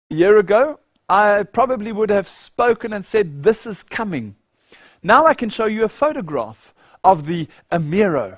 a year ago, I probably would have spoken and said, this is coming. Now I can show you a photograph of the Amero.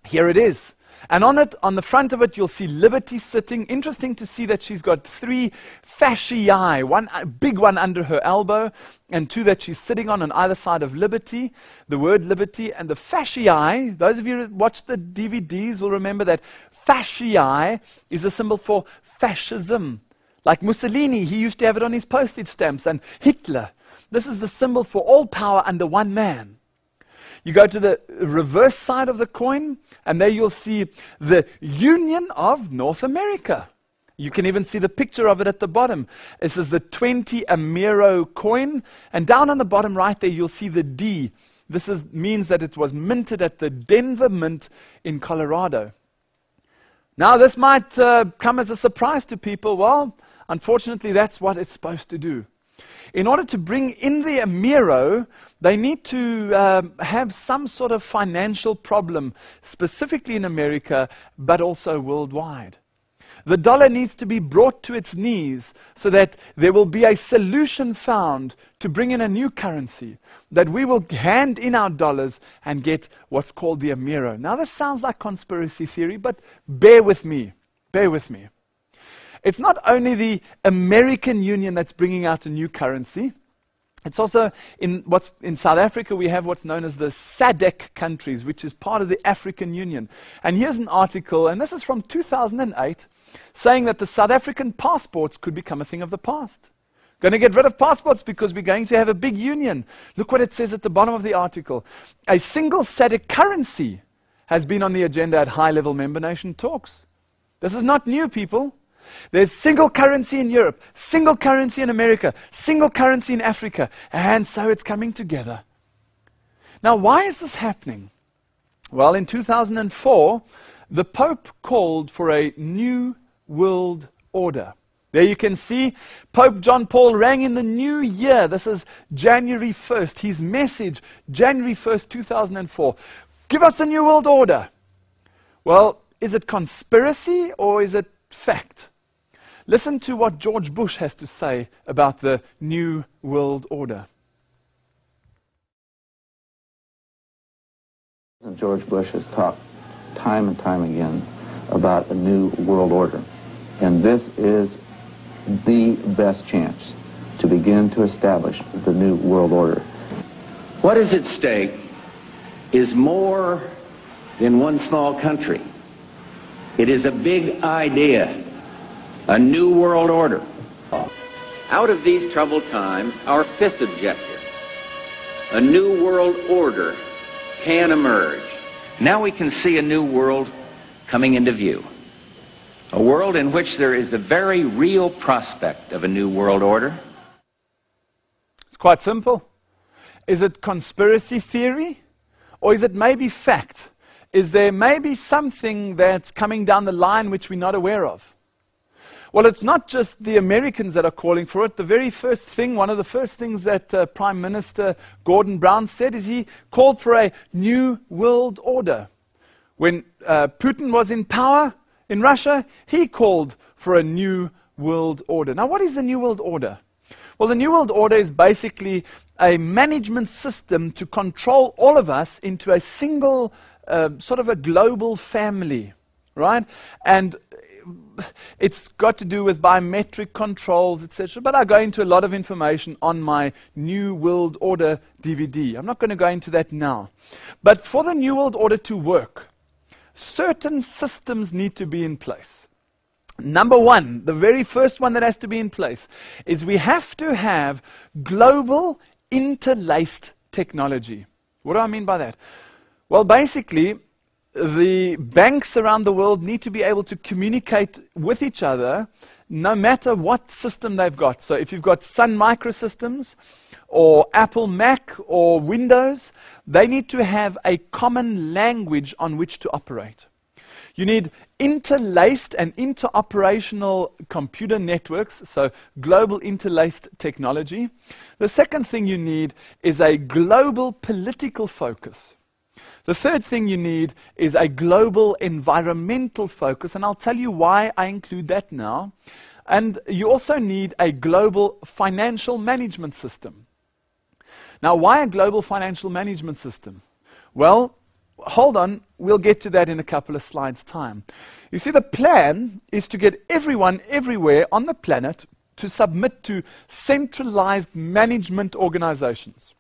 Here it is. And on it, on the front of it, you'll see Liberty sitting. Interesting to see that she's got 3 fasciae, one a big one under her elbow, and 2 that she's sitting on either side of Liberty, the word Liberty. And the fasciae, those of you who watched the DVDs will remember that fasciae is a symbol for fascism. Like Mussolini, he used to have it on his postage stamps, and Hitler. This is the symbol for all power under one man. You go to the reverse side of the coin, and there you'll see the Union of North America. You can even see the picture of it at the bottom. This is the 20 Amero coin, and down on the bottom right there you'll see the D. This means that it was minted at the Denver Mint in Colorado. Now this might come as a surprise to people. Well, unfortunately that's what it's supposed to do. In order to bring in the Amero, they need to have some sort of financial problem, specifically in America, but also worldwide. The dollar needs to be brought to its knees so that there will be a solution found to bring in a new currency, that we will hand in our dollars and get what's called the Amero. Now this sounds like conspiracy theory, but bear with me. Bear with me. It's not only the American Union that's bringing out a new currency. It's also in South Africa, we have what's known as the SADC countries, which is part of the African Union. And here's an article, and this is from 2008, saying that the South African passports could become a thing of the past. Going to get rid of passports because we're going to have a big union. Look what it says at the bottom of the article. A single SADC currency has been on the agenda at high-level member nation talks. This is not new, people. There's single currency in Europe, single currency in America, single currency in Africa, and so it's coming together. Now, why is this happening? Well, in 2004, the Pope called for a new world order. There you can see Pope John Paul rang in the new year. This is January 1st. His message, January 1st, 2004. Give us a new world order. Well, is it conspiracy or is it fact? Listen to what George Bush has to say about the new world order. George Bush has talked time and time again about a new world order. And this is the best chance to begin to establish the new world order. What is at stake is more than one small country. It is a big idea, a new world order. Out of these troubled times, our 5th objective, a new world order, can emerge. Now we can see a new world coming into view. A world in which there is the very real prospect of a new world order. It's quite simple. Is it conspiracy theory? Or is it maybe fact? Is there maybe something that's coming down the line which we're not aware of? Well, it's not just the Americans that are calling for it. The very first thing, one of the first things that Prime Minister Gordon Brown said is he called for a new world order. When Putin was in power in Russia, he called for a new world order. Now, what is the new world order? Well, the new world order is basically a management system to control all of us into a single, sort of a global family, right? And it's got to do with biometric controls, etc. But I go into a lot of information on my New World Order DVD. I'm not going to go into that now. But for the New World Order to work, certain systems need to be in place. Number one, the very first one that has to be in place, is we have to have global interlaced technology. What do I mean by that? Well, basically, the banks around the world need to be able to communicate with each other no matter what system they've got. So if you've got Sun Microsystems or Apple Mac or Windows, they need to have a common language on which to operate. You need interlaced and interoperational computer networks, so global interlaced technology. The second thing you need is a global political focus. The third thing you need is a global environmental focus, and I'll tell you why I include that now. And you also need a global financial management system. Now, why a global financial management system? Well, hold on, we'll get to that in a couple of slides' time. You see, the plan is to get everyone everywhere on the planet to submit to centralized management organizations.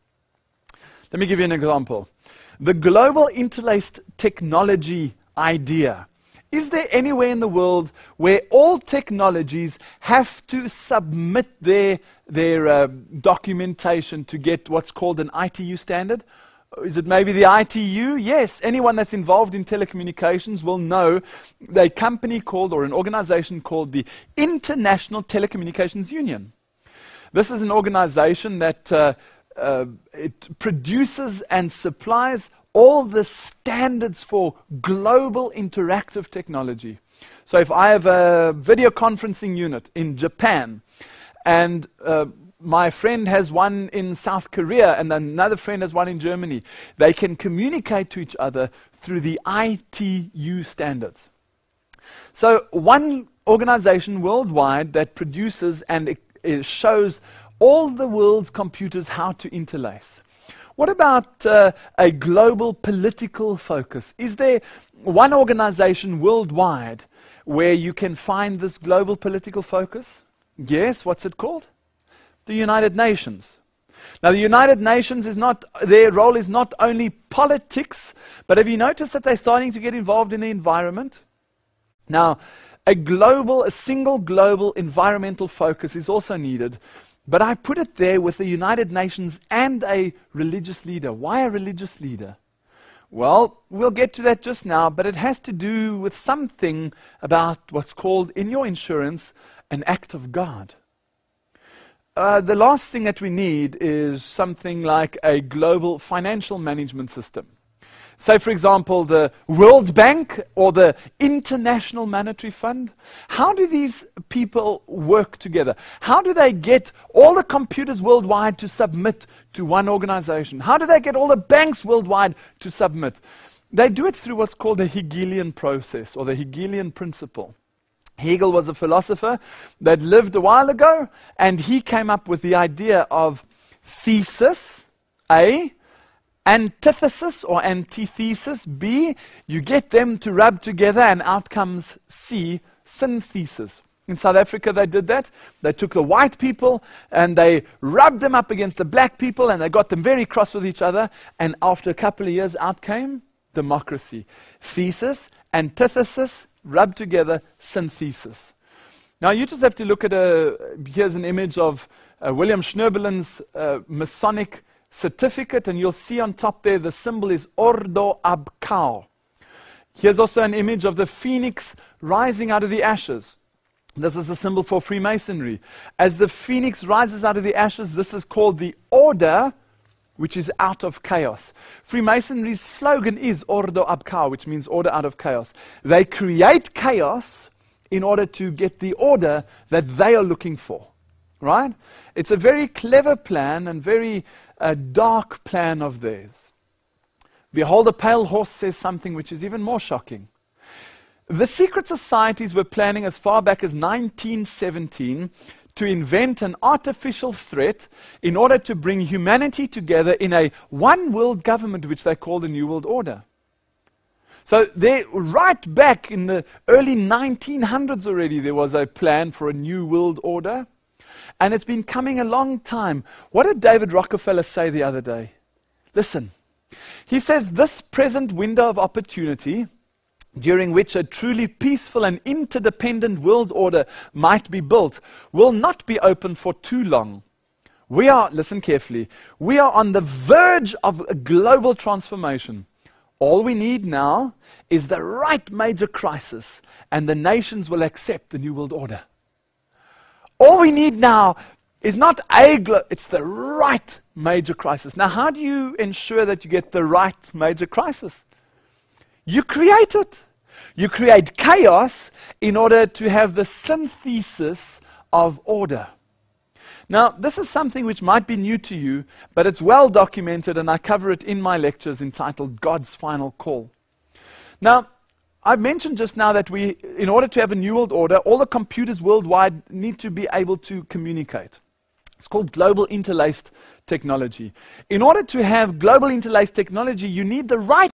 Let me give you an example. The global interlaced technology idea. Is there anywhere in the world where all technologies have to submit their documentation to get what's called an ITU standard? Is it maybe the ITU? Yes, anyone that's involved in telecommunications will know a company called, or an organization called, the International Telecommunications Union. This is an organization that it produces and supplies all the standards for global interactive technology. So if I have a video conferencing unit in Japan, and my friend has one in South Korea, and another friend has one in Germany, they can communicate to each other through the ITU standards. So one organization worldwide that produces and it shows all the world's computers how to interlace. What about a global political focus? Is there one organization worldwide where you can find this global political focus? Yes, what's it called? The United Nations. Now, the United Nations is not, their role is not only politics, but have you noticed that they're starting to get involved in the environment? Now, a single global environmental focus is also needed. But I put it there with the United Nations and a religious leader. Why a religious leader? Well, we'll get to that just now, but it has to do with something about what's called, in your insurance, an act of God. The last thing that we need is something like a global financial management system. Say, for example, the World Bank or the International Monetary Fund. How do these people work together? How do they get all the computers worldwide to submit to one organization? How do they get all the banks worldwide to submit? They do it through what's called the Hegelian process, or the Hegelian principle. Hegel was a philosopher that lived a while ago, and he came up with the idea of thesis, A, antithesis or antithesis, B, you get them to rub together and out comes C, synthesis. In South Africa they did that. They took the white people and they rubbed them up against the black people and they got them very cross with each other, and after a couple of years out came democracy. Thesis, antithesis, rubbed together, synthesis. Now you just have to look at here's an image of William Schnurbelin's Masonic certificate, and you'll see on top there the symbol is Ordo ab Cao. Here's also an image of the phoenix rising out of the ashes. This is a symbol for Freemasonry. As the phoenix rises out of the ashes, this is called the order, which is out of chaos. Freemasonry's slogan is Ordo ab Cao, which means order out of chaos. They create chaos in order to get the order that they are looking for. Right? It's a very clever plan and very dark plan of theirs. Behold, a pale horse says something which is even more shocking. The secret societies were planning as far back as 1917 to invent an artificial threat in order to bring humanity together in a one world government, which they called a New World Order. So there, right back in the early 1900s already, there was a plan for a New World Order. And it's been coming a long time. What did David Rockefeller say the other day? Listen, he says this present window of opportunity, during which a truly peaceful and interdependent world order might be built, will not be open for too long. We are, listen carefully, we are on the verge of a global transformation. All we need now is the right major crisis, and the nations will accept the New World Order. All we need now is not it's the right major crisis. Now, how do you ensure that you get the right major crisis? You create it. You create chaos in order to have the synthesis of order. Now, this is something which might be new to you, but it's well documented, and I cover it in my lectures entitled God's Final Call. Now, I mentioned just now that in order to have a new world order, all the computers worldwide need to be able to communicate. It's called global interlaced technology. In order to have global interlaced technology, you need the right